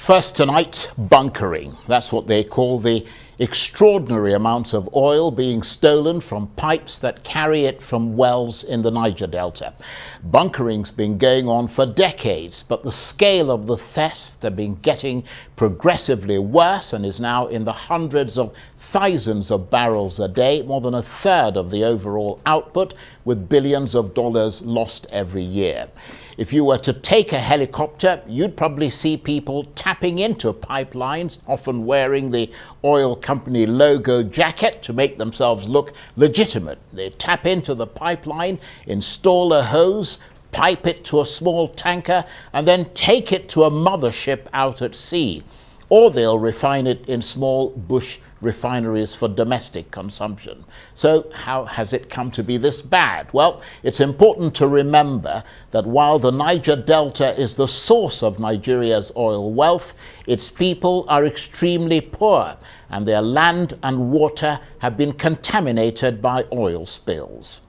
First tonight, bunkering. That's what they call the extraordinary amounts of oil being stolen from pipes that carry it from wells in the Niger Delta. Bunkering's been going on for decades, but the scale of the theft has been getting progressively worse and is now in the hundreds of thousands of barrels a day, more than a third of the overall output, with billions of dollars lost every year. If you were to take a helicopter, you'd probably see people tapping into pipelines, often wearing the oil company logo jacket to make themselves look legitimate. They tap into the pipeline, install a hose, pipe it to a small tanker, and then take it to a mothership out at sea. Or they'll refine it in small bush refineries for domestic consumption. So how has it come to be this bad? Well, it's important to remember that while the Niger Delta is the source of Nigeria's oil wealth, its people are extremely poor, and their land and water have been contaminated by oil spills.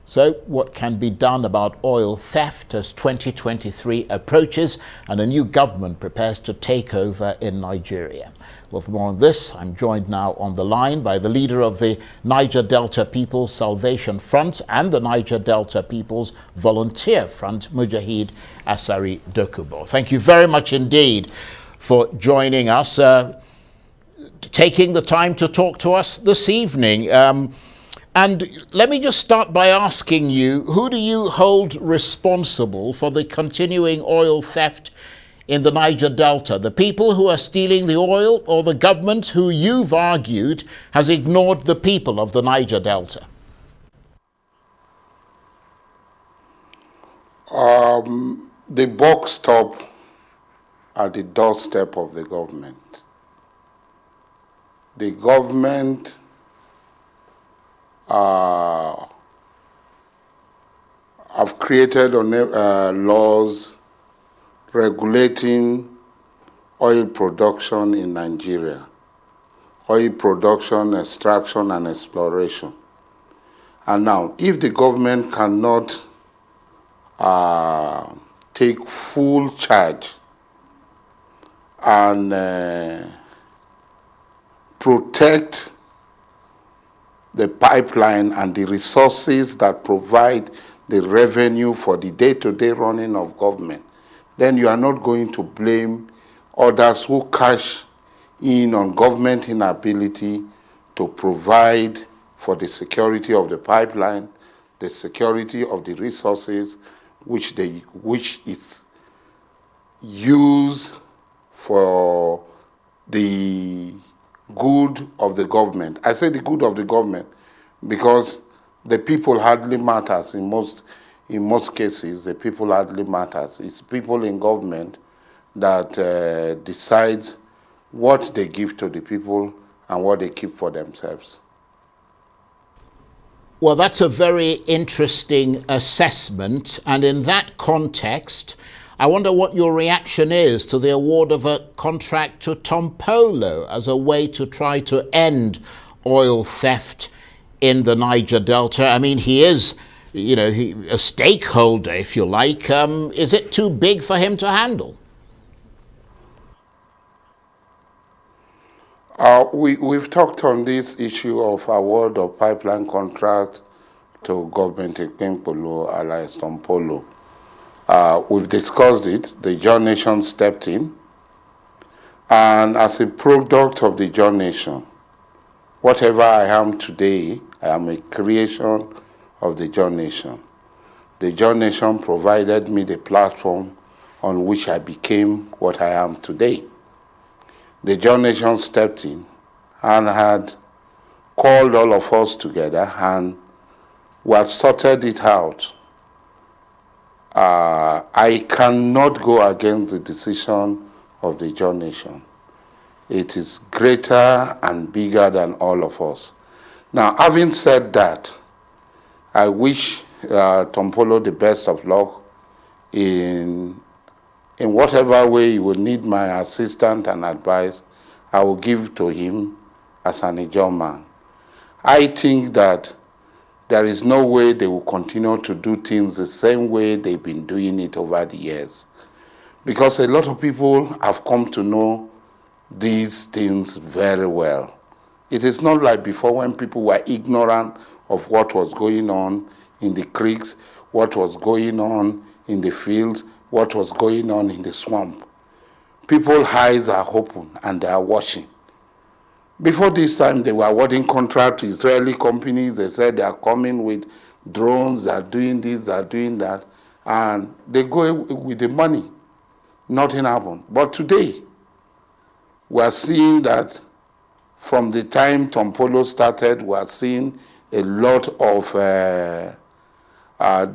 So what can be done about oil theft as 2023 approaches and a new government prepares to take over in Nigeria? Well, for more on this, I'm joined now on the line by the leader of the Niger Delta People's Salvation Front and the Niger Delta People's Volunteer Front, Mujahid Asari Dokubo. Thank you very much indeed for joining us, taking the time to talk to us this evening. And let me just start by asking you, who do you hold responsible for the continuing oil theft in the Niger Delta? The people who are stealing the oil, or the government who you've argued has ignored the people of the Niger Delta? The buck stop at the doorstep of the government. The government have created laws regulating oil production in Nigeria, oil production, extraction, and exploration. And now, if the government cannot take full charge and protect the pipeline and the resources that provide the revenue for the day-to-day running of government, then you are not going to blame others who cash in on government inability to provide for the security of the pipeline, the security of the resources which is used for the good of the government. I say the good of the government because the people hardly matters in most cases. The people hardly matters. It's people in government that decides what they give to the people and what they keep for themselves. Well, that's a very interesting assessment, and in that context, I wonder what your reaction is to the award of a contract to Tompolo as a way to try to end oil theft in the Niger Delta. I mean, he is, a stakeholder, if you like. Is it too big for him to handle? We've talked on this issue of award of pipeline contract to government Tompolo, alias Tompolo. We've discussed it. The Ijaw Nation stepped in. And as a product of the Ijaw Nation, whatever I am today, I am a creation of the Ijaw Nation. The Ijaw Nation provided me the platform on which I became what I am today. The Ijaw Nation stepped in and had called all of us together, and we have sorted it out. I cannot go against the decision of the Ijaw Nation. It is greater and bigger than all of us. Now, having said that, I wish Tompolo the best of luck in whatever way he will need my assistance and advice. I will give to him as an Ijaw man. I think that there is no way they will continue to do things the same way they've been doing it over the years. because a lot of people have come to know these things very well. It is not like before when people were ignorant of what was going on in the creeks, what was going on in the fields, what was going on in the swamp. People's eyes are open and they are watching. Before this time, they were awarding contract to Israeli companies. They said they are coming with drones, they are doing this, they are doing that, and they go with the money. Nothing happened. But today, we are seeing that from the time Tompolo started, we are seeing a lot of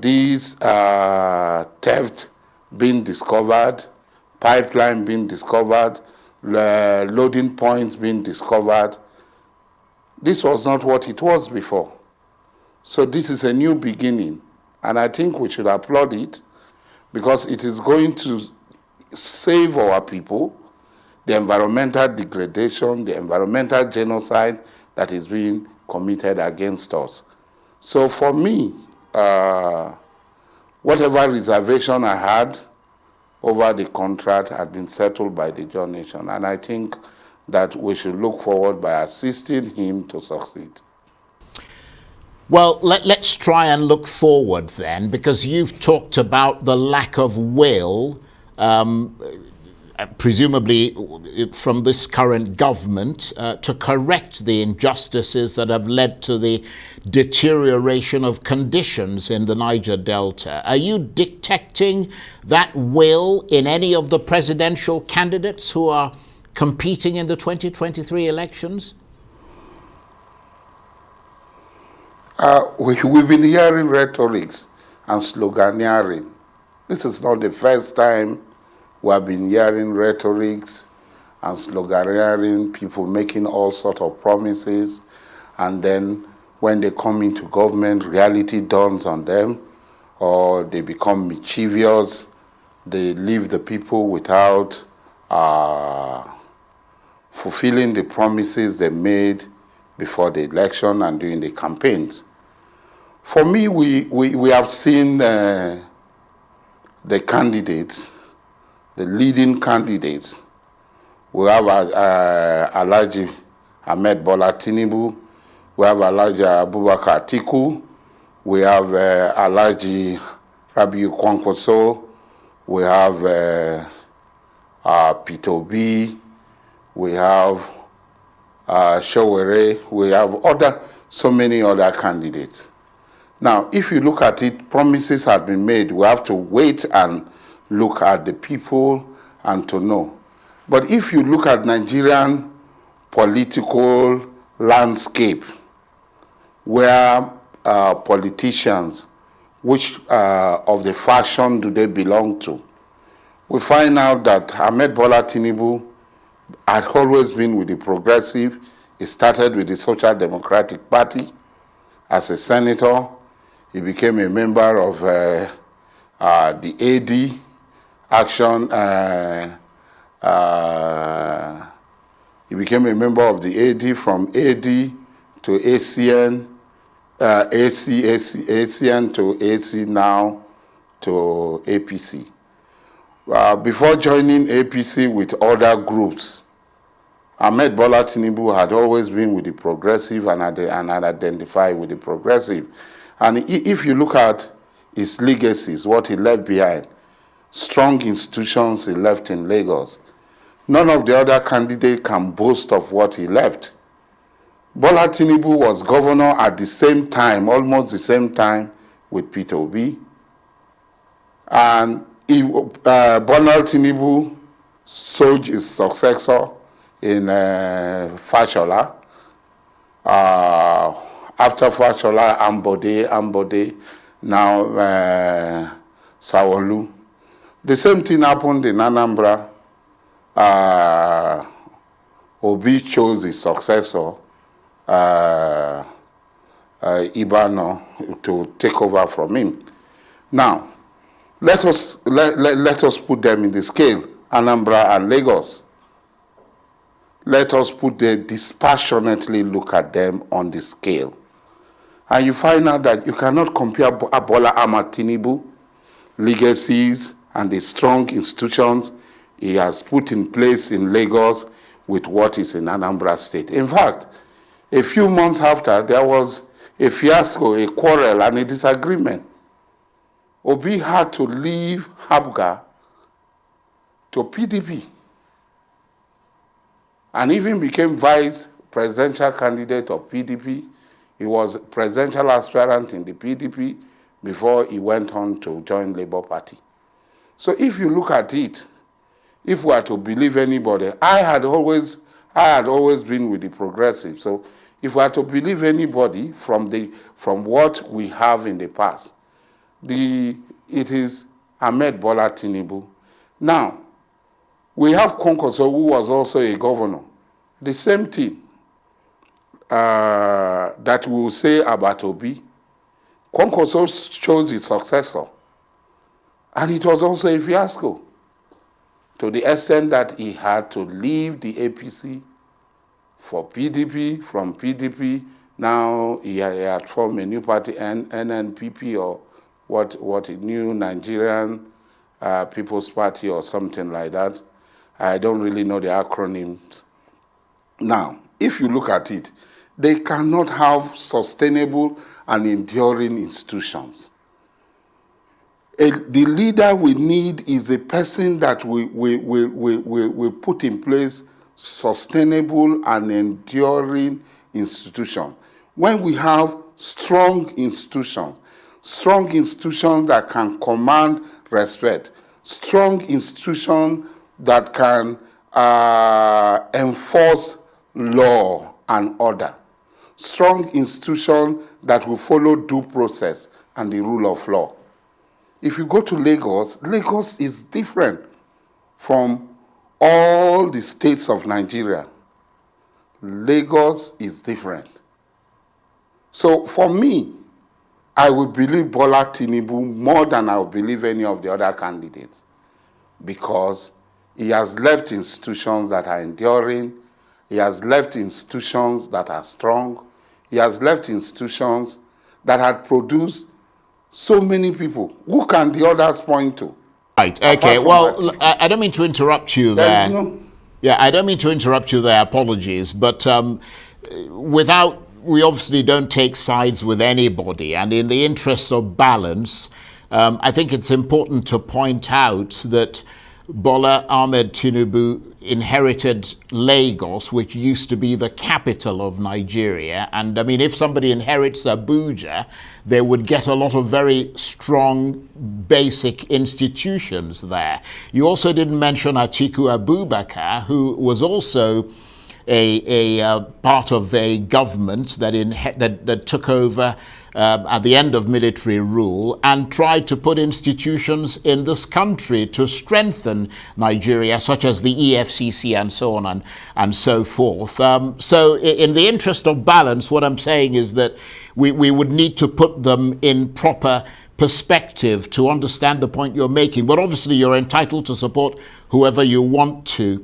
these theft being discovered, pipeline being discovered, loading points being discovered. This was not what it was before. So this is a new beginning, and I think we should applaud it because it is going to save our people, the environmental degradation, the environmental genocide that is being committed against us. So for me, whatever reservation I had over the contract had been settled by the Ijaw Nation, and I think that we should look forward by assisting him to succeed. Well, let's try and look forward then, because you've talked about the lack of will, presumably from this current government, to correct the injustices that have led to the deterioration of conditions in the Niger Delta. Are you detecting that will in any of the presidential candidates who are competing in the 2023 elections? We've been hearing rhetorics and sloganeering. This is not the first time we have been hearing rhetorics and sloganeering, people making all sorts of promises, and then when they come into government, reality dawns on them, or they become mischievous, they leave the people without fulfilling the promises they made before the election and during the campaigns. For me, we have seen the candidates, the leading candidates. We have Alhaji Ahmed Bola Tinubu, we have Alhaji Abubakar Atiku, we have Alhaji Rabiu Kwankwaso, we have Peter Obi, we have Showere, we have so many other candidates. Now, if you look at it, promises have been made. We have to wait and look at the people and to know. But if you look at Nigerian political landscape, where politicians, which of the faction do they belong to, we find out that Ahmed Bola Tinubu had always been with the progressive. He started with the Social Democratic Party as a senator. He became a member of the AD Action. He became a member of the AD, from AD to ACN, ACN to AC, now to APC. Before joining APC with other groups, Ahmed Bola Tinubu had always been with the progressive and had identified with the progressive. And if you look at his legacies, what he left behind, strong institutions he left in Lagos, none of the other candidates can boast of what he left. Bola Tinubu was governor at the same time, almost the same time, with Peter Obi. And Bola Tinubu sold his successor in Fashola. After Fashola, Ambode, now Sawolu. The same thing happened in Anambra. Obi chose his successor, Ibano, to take over from him. Now, let us put them in the scale, Anambra and Lagos. Let us dispassionately look at them on the scale. And you find out that you cannot compare Bola Ahmed Tinubu legacies and the strong institutions he has put in place in Lagos with what is in Anambra State. In fact, a few months after, there was a fiasco, a quarrel, and a disagreement. Obi had to leave Habga to PDP and even became vice presidential candidate of PDP. He was presidential aspirant in the PDP before he went on to join Labour Party. So if you look at it, if we are to believe anybody, I had always been with the progressive. So if we are to believe anybody from what we have in the past, it is Ahmed Bola Tinubu. Now, we have Kwankwaso, who was also a governor. The same thing that we will say about Obi. Kwankwaso chose his successor, and it was also a fiasco, to the extent that he had to leave the APC for PDP. From PDP, now he had formed a new party, NNPP, or what a new Nigerian People's Party or something like that. I don't really know the acronyms. Now, if you look at it, they cannot have sustainable and enduring institutions. The leader we need is a person that will put in place sustainable and enduring institutions. When we have strong institutions that can command respect, strong institutions that can enforce law and order, strong institutions that will follow due process and the rule of law. If you go to Lagos, Lagos is different from all the states of Nigeria. Lagos is different. So for me, I would believe Bola Tinubu more than I would believe any of the other candidates, because he has left institutions that are enduring, he has left institutions that are strong, he has left institutions that had produced so many people. Who can the others point to? Right, okay. Well, I don't mean to interrupt you there. Yeah, I don't mean to interrupt you there. Apologies. But we obviously don't take sides with anybody. And in the interest of balance, I think it's important to point out that Bola Ahmed Tinubu inherited Lagos, which used to be the capital of Nigeria. And I mean, if somebody inherits Abuja, they would get a lot of very strong basic institutions there. You also didn't mention Atiku Abubakar, who was also a part of a government that took over at the end of military rule and tried to put institutions in this country to strengthen Nigeria, such as the EFCC and so on and so forth. So in the interest of balance, what I'm saying is that we would need to put them in proper perspective to understand the point you're making. But obviously you're entitled to support whoever you want to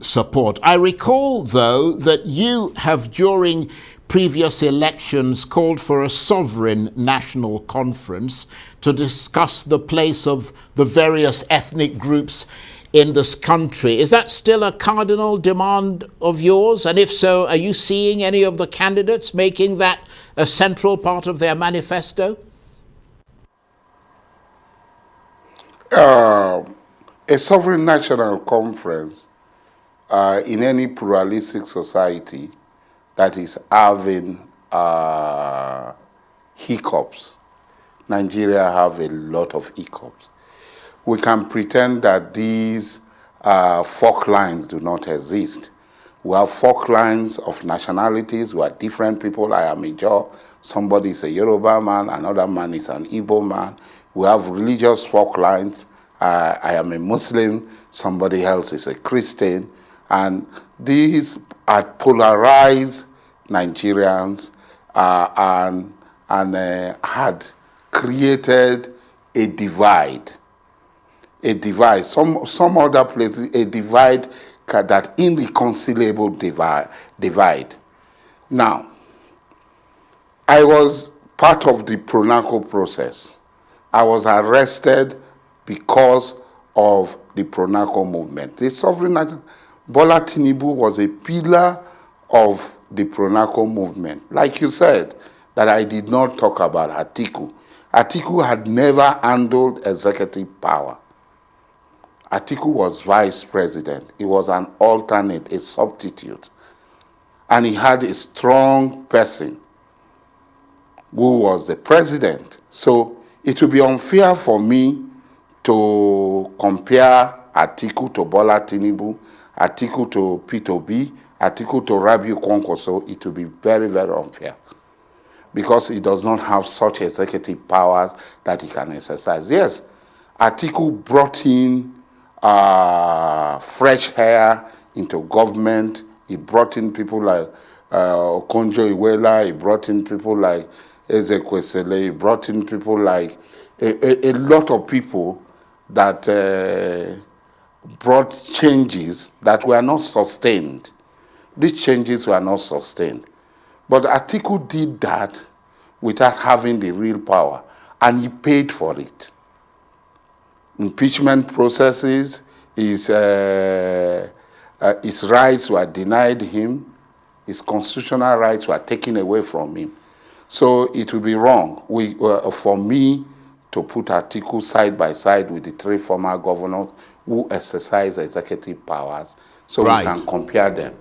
support. I recall, though, that you have, during previous elections, called for a sovereign national conference to discuss the place of the various ethnic groups in this country. Is that still a cardinal demand of yours? And if so, are you seeing any of the candidates making that a central part of their manifesto? A sovereign national conference in any pluralistic society that is having hiccups. Nigeria have a lot of hiccups. We can pretend that these fork lines do not exist. We have fork lines of nationalities. We are different people. I am Ijaw. Somebody is a Yoruba man. Another man is an Igbo man. We have religious fork lines. I am a Muslim. Somebody else is a Christian. And these are polarized Nigerians and had created a divide. Some other places, a divide, that irreconcilable divide. Now, I was part of the Pronaco process. I was arrested because of the Pronaco movement. The sovereign nation, Bola Tinubu was a pillar of the Pronaco movement. Like you said, that I did not talk about Atiku. Atiku had never handled executive power. Atiku was vice president. He was an alternate, a substitute. And he had a strong person who was the president. So it would be unfair for me to compare Atiku to Bola Tinubu, Atiku to P2B, Atiku to Rabiu Kwankwaso. It would be very, very unfair because he does not have such executive powers that he can exercise. Yes, Atiku brought in fresh air into government. He brought in people like Okonjo Iweala. He brought in people like Ezekwesili. He brought in people like a lot of people that brought changes that were not sustained. These changes were not sustained. But Atiku did that without having the real power, and he paid for it. Impeachment processes, his rights were denied him, his constitutional rights were taken away from him. So it would be wrong for me to put Atiku side by side with the three former governors who exercise executive powers, so we can compare them.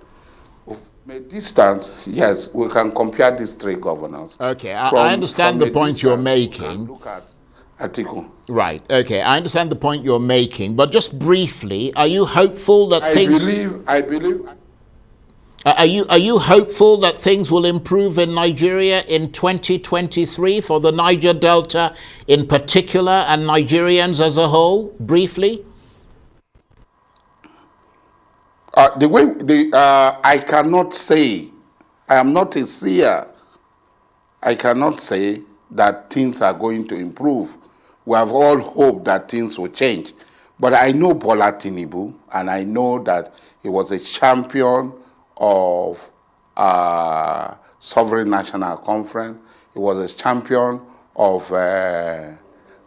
From a distance, yes, we can compare these three governors. Okay, I understand the point you're making. Look at Atiku. Right, okay, I understand the point you're making, but just briefly, are you hopeful that I believe. Are you hopeful that things will improve in Nigeria in 2023 for the Niger Delta in particular and Nigerians as a whole, briefly? I cannot say, I am not a seer. I cannot say that things are going to improve. We have all hoped that things will change. But I know Bola Tinubu, and I know that he was a champion of Sovereign National Conference. He was a champion of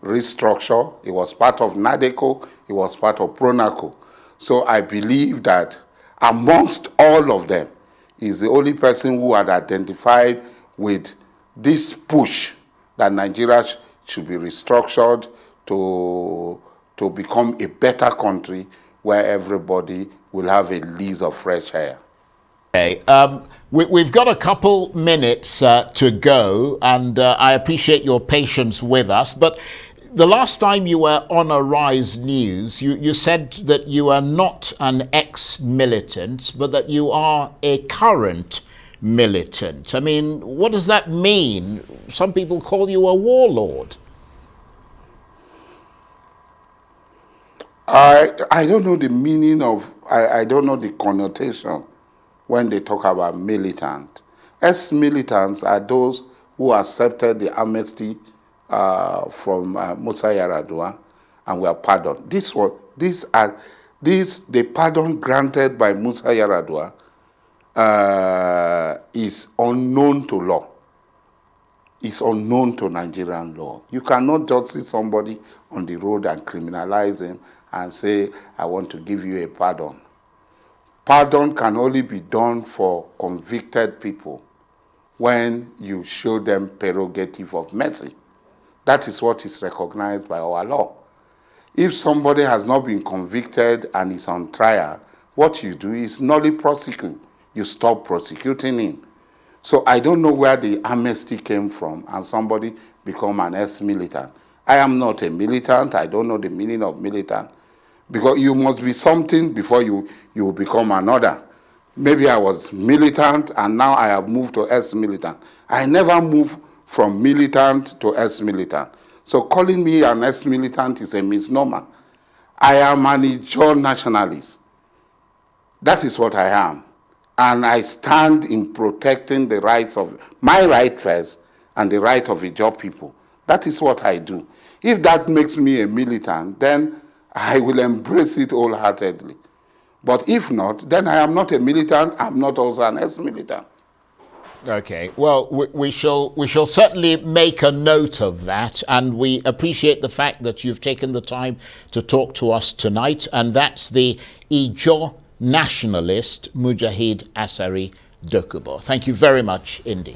Restructure. He was part of NADECO. He was part of Pronaco. So I believe that amongst all of them, he's the only person who had identified with this push that Nigeria should be restructured to become a better country where everybody will have a lease of fresh air. Okay, we've got a couple minutes to go, and I appreciate your patience with us, but the last time you were on Arise News, you said that you are not an ex-militant, but that you are a current militant. I mean, what does that mean? Some people call you a warlord. I don't know the meaning of, I don't know the connotation when they talk about militant. Ex-militants are those who accepted the amnesty from Musa Yar'Adua and were pardoned. The pardon granted by Musa Yar'Adua is unknown to law. It's unknown to Nigerian law. You cannot just see somebody on the road and criminalize him and say, I want to give you a pardon. Pardon can only be done for convicted people when you show them prerogative of mercy. That is what is recognized by our law. If somebody has not been convicted and is on trial, what you do is nully prosecute. You stop prosecuting him. So I don't know where the amnesty came from and somebody become an ex-militant. I am not a militant. I don't know the meaning of militant. Because you must be something before you become another. Maybe I was militant and now I have moved to ex-militant. I never moved from militant to ex-militant. So calling me an ex-militant is a misnomer. I am an Ijaw nationalist. That is what I am. And I stand in protecting the rights of, my right first, and the right of Ijaw people. That is what I do. If that makes me a militant, then I will embrace it wholeheartedly. But if not, then I am not a militant, I'm not also an ex-militant. Okay, well, we shall certainly make a note of that, and we appreciate the fact that you've taken the time to talk to us tonight, and that's the Ijaw nationalist Mujahid Asari Dokubo. Thank you very much indeed.